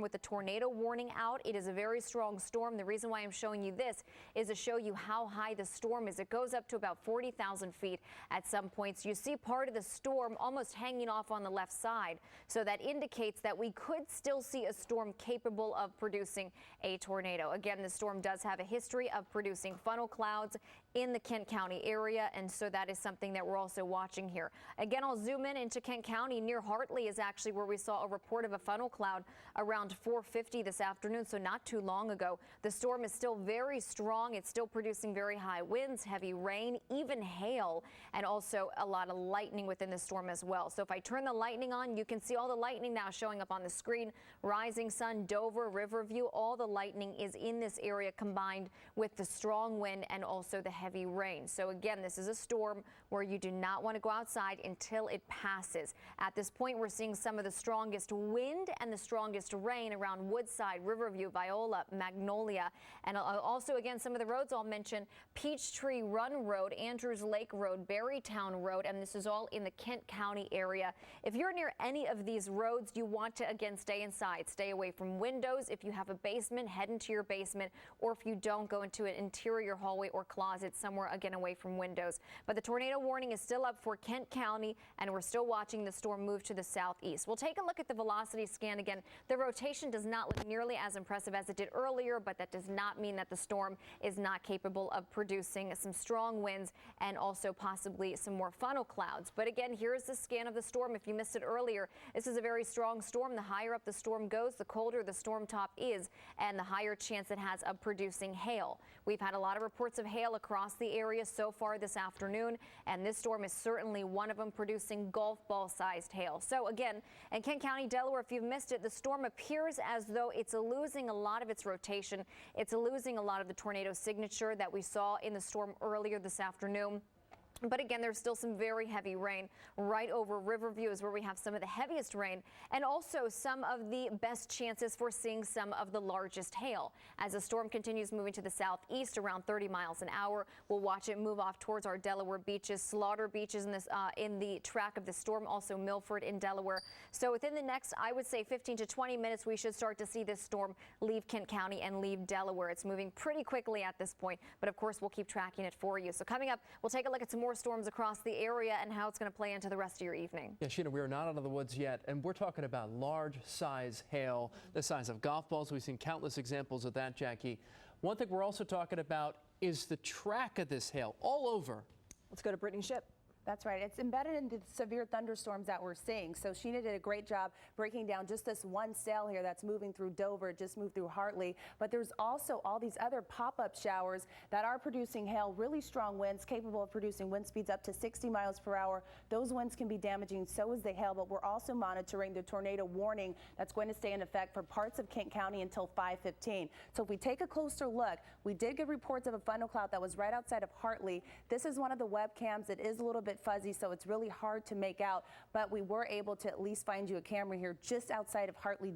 with the tornado warning out. It is a very strong storm. The reason why I'm showing you this is to show you how high the storm is. It goes up to about 40,000 feet at some points. You see part of the storm almost hanging off on the left side. So that indicates that we could still see a storm capable of producing a tornado. Again, the storm does have a history of producing funnel clouds in the Kent County area, and so that is something that we're also watching here. Again, I'll zoom in into Kent County. Near Hartley is actually where we saw a report of a funnel cloud around 4:50 this afternoon, so not too long ago. The storm is still very strong. It's still producing very high winds, heavy rain, even hail, and also a lot of lightning within the storm as well. So if I turn the lightning on, you can see all the lightning now showing up on the screen. Rising Sun, Dover, Riverview, all the lightning is in this area combined with the strong wind and also the heavy rain. So again, this is a storm where you do not want to go outside until it passes. At this point, we're seeing some of the strongest wind and the strongest rain around Woodside, Riverview, Viola, Magnolia, and also again some of the roads I'll mention: Peachtree Run Road, Andrews Lake Road, Berrytown Road, and this is all in the Kent County area. If you're near any of these roads, you want to again stay inside. Stay away from windows. If you have a basement, head into your basement, or if you don't, go into an interior hallway or closet somewhere again away from windows. But the tornado warning is still up for Kent County, and we're still watching the storm move to the southeast. We'll take a look at the velocity scan again. The rotation does not look nearly as impressive as it did earlier, but that does not mean that the storm is not capable of producing some strong winds and also possibly some more funnel clouds. But again, here's the scan of the storm. If you missed it earlier, this is a very strong storm. The higher up the storm goes, the colder the storm top is, and the higher chance it has of producing hail. We've had a lot of reports of hail across the area so far this afternoon, and this storm is certainly one of them, producing golf ball sized hail. So again, in Kent County, Delaware, if you've missed it, the storm appears as though it's losing a lot of its rotation. It's losing a lot of the tornado signature that we saw in the storm earlier this afternoon. But again, there's still some very heavy rain. Right over Riverview is where we have some of the heaviest rain and also some of the best chances for seeing some of the largest hail. As the storm continues moving to the southeast around 30 miles an hour, we'll watch it move off towards our Delaware beaches, Slaughter beaches in the track of the storm, also Milford in Delaware. So within the next, I would say 15 to 20 minutes, we should start to see this storm leave Kent County and leave Delaware. It's moving pretty quickly at this point, but of course we'll keep tracking it for you. So coming up, we'll take a look at some more storms across the area and how it's going to play into the rest of your evening. Yeah, Sheena, we are not out of the woods yet, and we're talking about large size hail, the size of golf balls. We've seen countless examples of that, Jackie. One thing we're also talking about is the track of this hail all over. Let's go to Brittney Shipp. That's right. It's embedded in the severe thunderstorms that we're seeing. So Sheena did a great job breaking down just this one cell here that's moving through Dover, just moved through Hartley. But there's also all these other pop-up showers that are producing hail, really strong winds, capable of producing wind speeds up to 60 miles per hour. Those winds can be damaging, so is the hail. But we're also monitoring the tornado warning that's going to stay in effect for parts of Kent County until 5:15. So if we take a closer look, we did get reports of a funnel cloud that was right outside of Hartley. This is one of the webcams. It is a little bit fuzzy, so it's really hard to make out, but we were able to at least find you a camera here just outside of Hartley,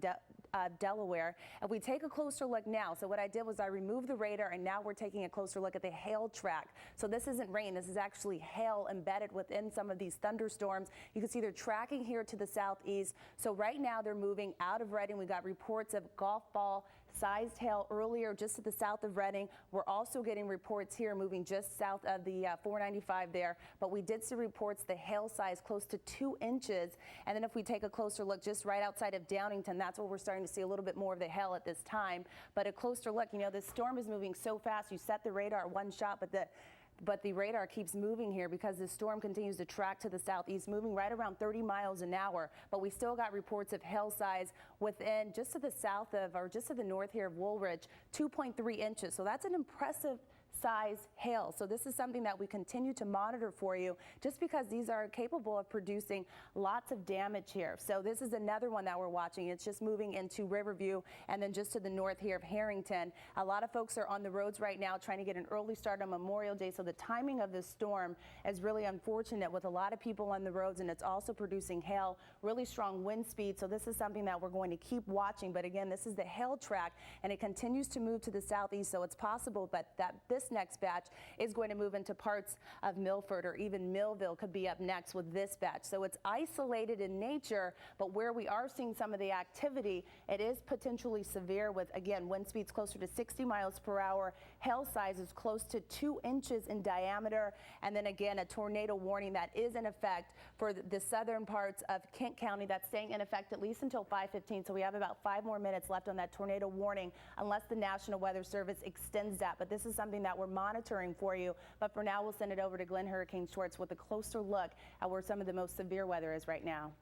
Delaware. And we take a closer look now. So what I did was I removed the radar, and now we're taking a closer look at the hail track. So this isn't rain, this is actually hail embedded within some of these thunderstorms. You can see they're tracking here to the southeast. So right now they're moving out of Reading. We got reports of golf ball sized hail earlier just to the south of Reading. We're also getting reports here moving just south of the 495 there, but we did see reports the hail size close to 2 inches. And then if we take a closer look just right outside of Downingtown, that's where we're starting to see a little bit more of the hail at this time. But a closer look, you know, this storm is moving so fast. You set the radar at one shot, but the radar keeps moving here because the storm continues to track to the southeast, moving right around 30 miles an hour. But we still got reports of hail size within just to the south of, or just to the north here of Woolridge, 2.3 inches. So that's an impressive size hail. So this is something that we continue to monitor for you just because these are capable of producing lots of damage here. So this is another one that we're watching. It's just moving into Riverview and then just to the north here of Harrington. A lot of folks are on the roads right now trying to get an early start on Memorial Day. So the timing of this storm is really unfortunate with a lot of people on the roads, and it's also producing hail, really strong wind speed. So this is something that we're going to keep watching. But again, this is the hail track and it continues to move to the southeast. So it's possible that this next batch is going to move into parts of Milford, or even Millville could be up next with this batch. So it's isolated in nature, but where we are seeing some of the activity, it is potentially severe with, again, wind speeds closer to 60 miles per hour, hail sizes close to 2 inches in diameter, and then again, a tornado warning that is in effect for the southern parts of Kent County. That's staying in effect at least until 5:15. So we have about 5 more minutes left on that tornado warning unless the National Weather Service extends that. But this is something that we're monitoring for you. But for now, we'll send it over to Glenn Hurricane Schwartz with a closer look at where some of the most severe weather is right now.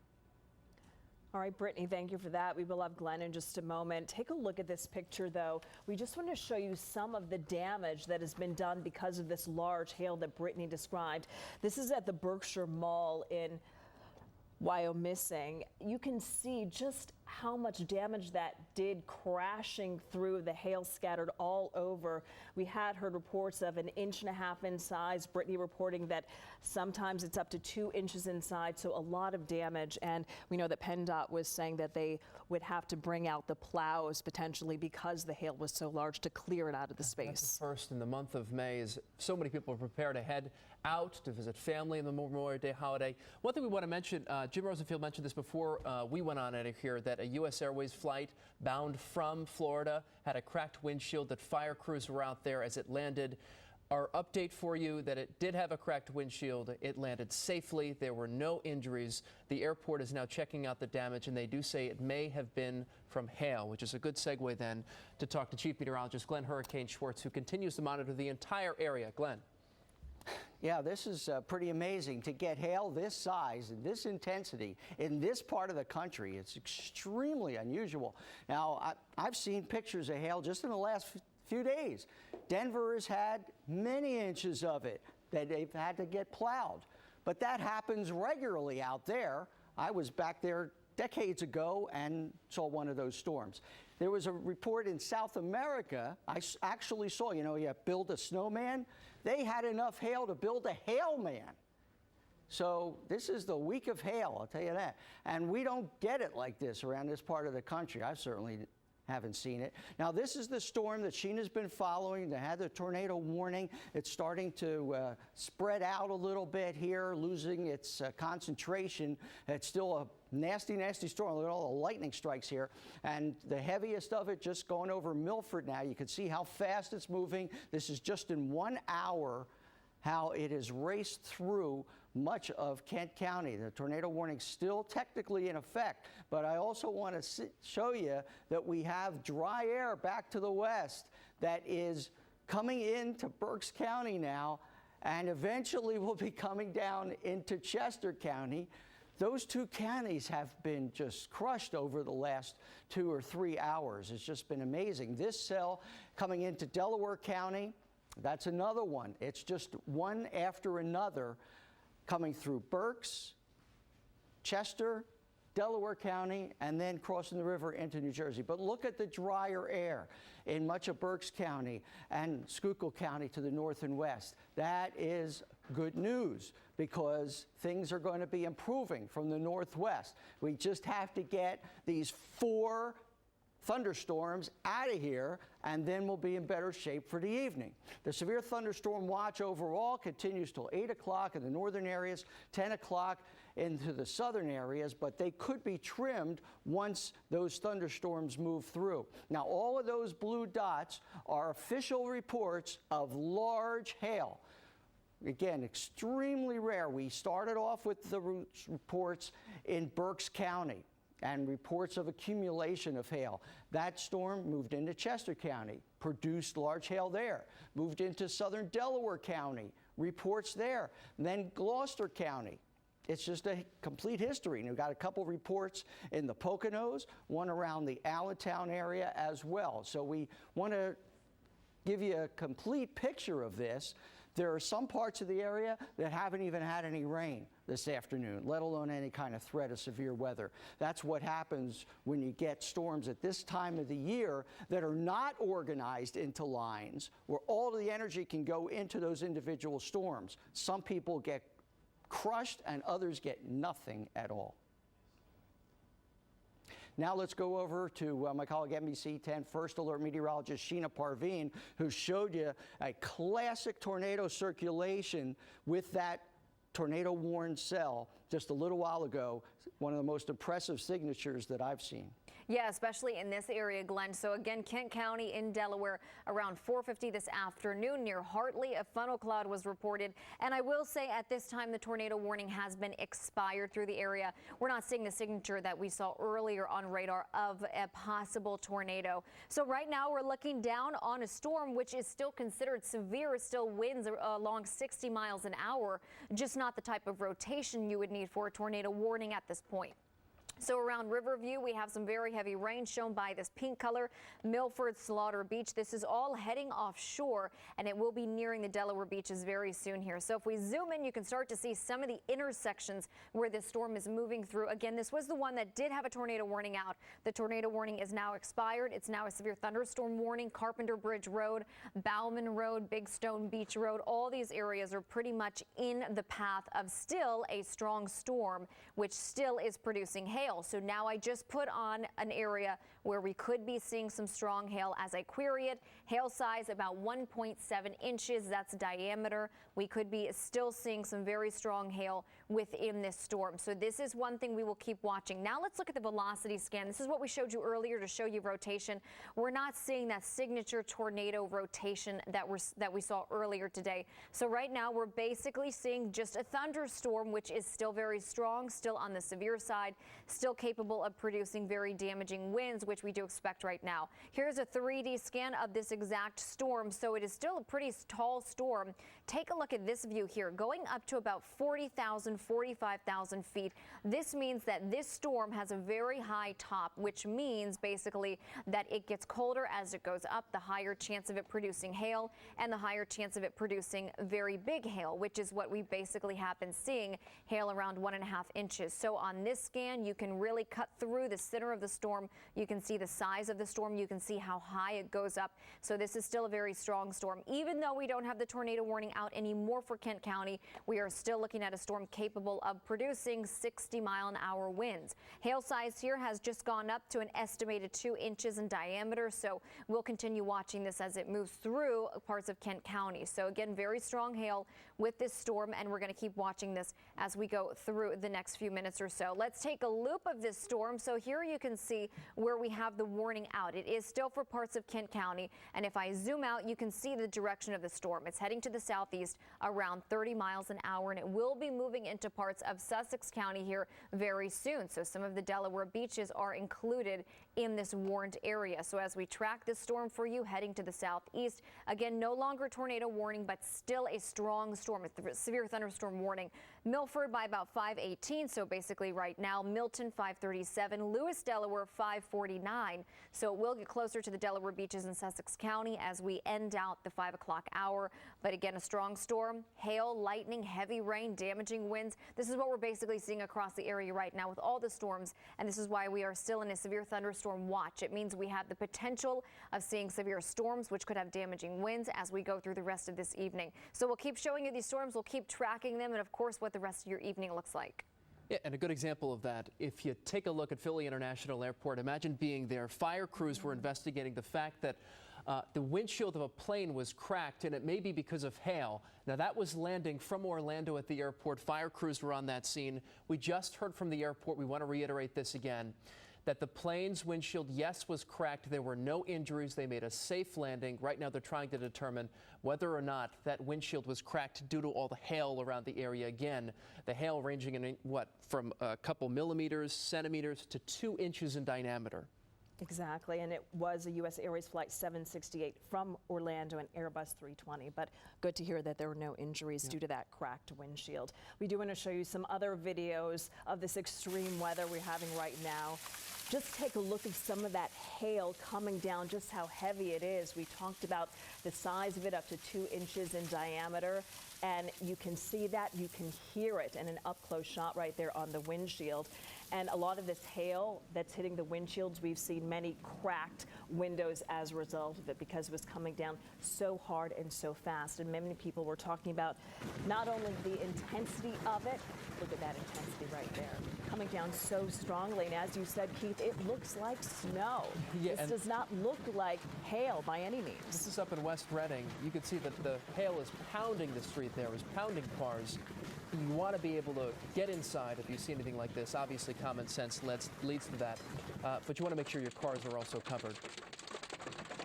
All right, Brittney, thank you for that. We will have Glenn in just a moment. Take a look at this picture, though. We just want to show you some of the damage that has been done because of this large hail that Brittney described. This is at the Berkshire Mall in Wyomissing. You can see just how much damage that did crashing through, the hail scattered all over. We had heard reports of 1.5 inches in size. Brittney reporting that sometimes it's up to 2 inches inside, so a lot of damage. And we know that PennDOT was saying that they would have to bring out the plows potentially because the hail was so large to clear it out of the space. That's the first in the month of May, as so many people are prepared to head out to visit family in the Memorial Day holiday. One thing we want to mention, Jim Rosenfield mentioned this before we went on it here, that a U.S. Airways flight bound from Florida had a cracked windshield, that fire crews were out there as it landed. Our update for you that it did have a cracked windshield. It landed safely. There were no injuries. The airport is now checking out the damage, and they do say it may have been from hail, which is a good segue then to talk to Chief Meteorologist Glenn Hurricane Schwartz, who continues to monitor the entire area. Glenn. Yeah, this is pretty amazing to get hail this size and this intensity in this part of the country. It's extremely unusual. Now, I've seen pictures of hail just in the last few days. Denver has had many inches of it that they've had to get plowed. But that happens regularly out there. I was back there decades ago and saw one of those storms. There was a report in South America. I actually saw, you know, you build a snowman. They had enough hail to build a hail man. So this is the week of hail, I'll tell you that. And we don't get it like this around this part of the country. I certainly haven't seen it. Now, this is the storm that Sheena's been following. They had the tornado warning. It's starting to spread out a little bit here, losing its concentration. It's still a nasty, nasty storm. Look at all the lightning strikes here. And the heaviest of it just going over Milford now. You can see how fast it's moving. This is just in 1 hour how it has raced through much of Kent County. The tornado warning still technically in effect, but I also want to show you that we have dry air back to the west that is coming into Berks County now, and eventually will be coming down into Chester County. Those two counties have been just crushed over the last 2 or 3 hours. It's just been amazing. This cell coming into Delaware County, that's another one. It's just one after another coming through Berks, Chester, Delaware County, and then crossing the river into New Jersey. But look at the drier air in much of Berks County and Schuylkill County to the north and west. That is good news because things are going to be improving from the northwest. We just have to get these 4 thunderstorms out of here, and then we'll be in better shape for the evening. The severe thunderstorm watch overall continues till 8 o'clock in the northern areas, 10 o'clock into the southern areas, but they could be trimmed once those thunderstorms move through. Now, all of those blue dots are official reports of large hail. Again, extremely rare. We started off with the reports in Berks County and reports of accumulation of hail. That storm moved into Chester County, produced large hail there, moved into southern Delaware County, reports there, and then Gloucester County. It's just a complete history. And we've got a couple reports in the Poconos, one around the Allentown area as well. So we want to give you a complete picture of this. There are some parts of the area that haven't even had any rain this afternoon, let alone any kind of threat of severe weather. That's what happens when you get storms at this time of the year that are not organized into lines where all of the energy can go into those individual storms. Some people get crushed and others get nothing at all. Now let's go over to my colleague NBC10 First Alert meteorologist Sheena Parveen, who showed you a classic tornado circulation with that tornado warned cell just a little while ago. One of the most impressive signatures that I've seen. Yeah, especially in this area, Glenn. So again, Kent County in Delaware around 4:50 this afternoon near Hartley, a funnel cloud was reported. And I will say at this time, the tornado warning has been expired through the area. We're not seeing the signature that we saw earlier on radar of a possible tornado. So right now we're looking down on a storm, which is still considered severe, still winds along 60 miles an hour, just not the type of rotation you would need for a tornado warning at this point. So around Riverview, we have some very heavy rain shown by this pink color, Milford, Slaughter Beach. This is all heading offshore, and it will be nearing the Delaware beaches very soon here. So if we zoom in, you can start to see some of the intersections where this storm is moving through. Again, this was the one that did have a tornado warning out. The tornado warning is now expired. It's now a severe thunderstorm warning. Carpenter Bridge Road, Bauman Road, Big Stone Beach Road, all these areas are pretty much in the path of still a strong storm, which still is producing hail. So now I just put on an area where we could be seeing some strong hail as I query it. Hail size about 1.7 inches. That's diameter. We could be still seeing some very strong hail within this storm. So this is one thing we will keep watching. Now let's look at the velocity scan. This is what we showed you earlier to show you rotation. We're not seeing that signature tornado rotation that we saw earlier today. So right now we're basically seeing just a thunderstorm, which is still very strong, still on the severe side, still capable of producing very damaging winds, which we do expect right now. Here's a 3D scan of this exact storm. So it is still a pretty tall storm. Take a look at this view here, going up to about 40,000, 45,000 feet. This means that this storm has a very high top, which means basically that it gets colder as it goes up, the higher chance of it producing hail and the higher chance of it producing very big hail, which is what we basically have been seeing, hail around 1.5 inches. So on this scan, you can really cut through the center of the storm. You can see the size of the storm. You can see how high it goes up. So this is still a very strong storm. Even though we don't have the tornado warning out anymore for Kent County, we are still looking at a storm capable of producing 60-mile-an-hour winds. Hail size here has just gone up to an estimated 2 inches in diameter. So we'll continue watching this as it moves through parts of Kent County. So again, very strong hail with this storm, and we're going to keep watching this as we go through the next few minutes or so. Let's take a loop of this storm. So here you can see where we have the warning out. It is still for parts of Kent County, and if I zoom out, you can see the direction of the storm. It's heading to the southeast around 30 miles an hour, and it will be moving into parts of Sussex County here very soon. So some of the Delaware beaches are included in this warned area. So as we track this storm for you heading to the southeast, again, no longer tornado warning, but still a strong storm, a severe thunderstorm warning. Milford by about 5:18, so basically right now. Milton 5:37, Lewis, Delaware 5:49. So it will get closer to the Delaware beaches in Sussex County as we end out the 5 o'clock hour. But again, a strong storm, hail, lightning, heavy rain, damaging winds. This is what we're basically seeing across the area right now with all the storms, and this is why we are still in a severe thunderstorm watch. It means we have the potential of seeing severe storms, which could have damaging winds as we go through the rest of this evening. So we'll keep showing you these storms, we'll keep tracking them, and of course what the rest of your evening looks like. Yeah, and a good example of that, if you take a look at Philly International Airport, imagine being there. Fire crews were investigating the fact that the windshield of a plane was cracked, and it may be because of hail. Now, that was landing from Orlando at the airport. Fire crews were on that scene. We just heard from the airport. We want to reiterate this again, that the plane's windshield, yes, was cracked. There were no injuries. They made a safe landing. Right now, they're trying to determine whether or not that windshield was cracked due to all the hail around the area. Again, the hail ranging in from a couple millimeters, centimeters to 2 inches in diameter. Exactly, and it was a U.S. Airways Flight 768 from Orlando, an Airbus 320, but good to hear that there were no injuries due to that cracked windshield. We do want to show you some other videos of this extreme weather we're having right now. Just take a look at some of that hail coming down, just how heavy it is. We talked about the size of it, up to 2 inches in diameter, and you can see that, you can hear it in an up-close shot right there on the windshield. And a lot of this hail that's hitting the windshields, we've seen many cracked windows as a result of it because it was coming down so hard and so fast. And many people were talking about not only the intensity of it, look at that intensity right there, coming down so strongly. And as you said, Keith, it looks like snow. Yeah, this does not look like hail by any means. This is up in West Reading. You can see that the hail is pounding the street there, is pounding cars. You want to be able to get inside if you see anything like this. Obviously, common sense leads to that, but you want to make sure your cars are also covered.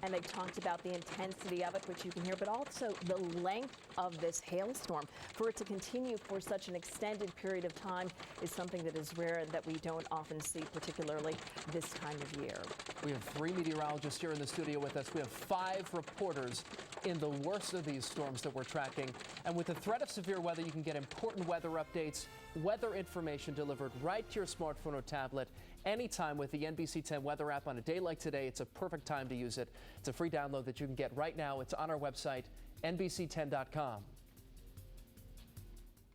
And they talked about the intensity of it, which you can hear, but also the length of this hailstorm. For it to continue for such an extended period of time is something that is rare and that we don't often see, particularly this time of year. We have 3 meteorologists here in the studio with us. We have 5 reporters in the worst of these storms that we're tracking. And with the threat of severe weather, you can get important weather updates, weather information delivered right to your smartphone or tablet anytime with the NBC10 weather app. On a day like today, it's a perfect time to use it. It's a free download that you can get right now. It's on our website, NBC10.com.